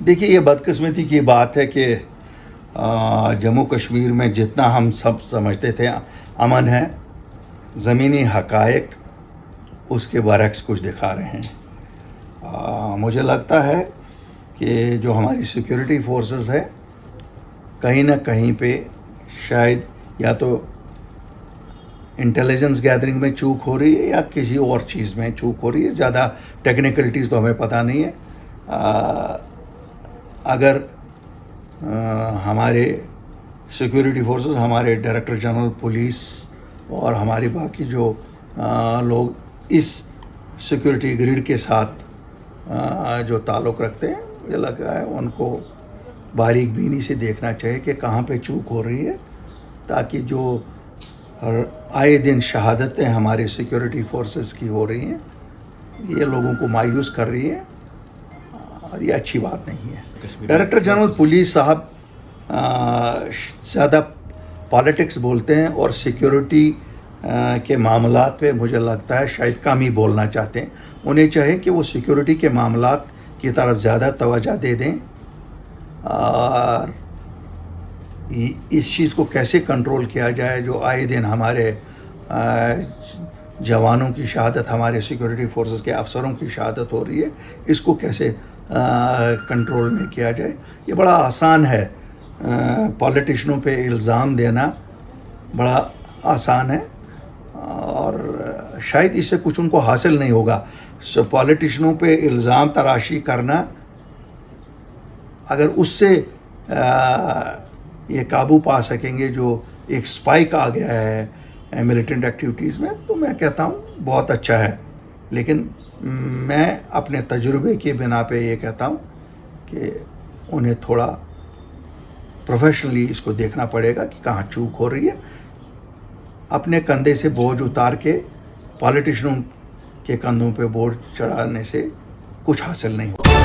دیکھیے یہ بدقسمتی کی بات ہے کہ جموں کشمیر میں جتنا ہم سب سمجھتے تھے امن ہے، زمینی حقائق اس کے برعکس کچھ دکھا رہے ہیں۔ مجھے لگتا ہے کہ جو ہماری سیکیورٹی فورسز ہے کہیں نہ کہیں پہ شاید یا تو انٹیلیجنس گیدرنگ میں چوک ہو رہی ہے یا کسی اور چیز میں چوک ہو رہی ہے، زیادہ ٹیکنیکلٹیز تو ہمیں پتہ نہیں ہے۔ اگر ہمارے سیکیورٹی فورسز، ہمارے ڈائریکٹر جنرل پولیس اور ہمارے باقی جو لوگ اس سیکیورٹی گریڈ کے ساتھ جو تعلق رکھتے ہیں، مجھے لگتا ہے ان کو باریک بینی سے دیکھنا چاہیے کہ کہاں پہ چوک ہو رہی ہے، تاکہ جو آئے دن شہادتیں ہمارے سیکیورٹی فورسز کی ہو رہی ہیں یہ لوگوں کو مایوس کر رہی ہے اور یہ اچھی بات نہیں ہے۔ ڈائریکٹر جنرل پولیس صاحب زیادہ پالیٹکس بولتے ہیں اور سیکیورٹی کے معاملات پہ مجھے لگتا ہے شاید کم ہی بولنا چاہتے ہیں۔ انہیں چاہے کہ وہ سیکیورٹی کے معاملات کی طرف زیادہ توجہ دے دیں اور اس چیز کو کیسے کنٹرول کیا جائے جو آئے دن ہمارے جوانوں کی شہادت، ہمارے سیکیورٹی فورسز کے افسروں کی شہادت ہو رہی ہے، اس کو کیسے کنٹرول میں کیا جائے۔ یہ بڑا آسان ہے، پولیٹیشنوں پہ الزام دینا بڑا آسان ہے اور شاید اس سے کچھ ان کو حاصل نہیں ہوگا۔ پولیٹیشنوں پہ الزام تراشی کرنا، اگر اس سے یہ قابو پا سکیں گے جو ایک سپائک آ گیا ہے ملیٹنٹ ایکٹیویٹیز میں، تو میں کہتا ہوں بہت اچھا ہے، لیکن میں اپنے تجربے کی بنا پہ یہ کہتا ہوں کہ انہیں تھوڑا پروفیشنلی اس کو دیکھنا پڑے گا کہ کہاں چوک ہو رہی ہے۔ اپنے کندھے سے بوجھ اتار کے پالیٹیشنوں کے کندھوں پہ بوجھ چڑھانے سے کچھ حاصل نہیں ہوگا۔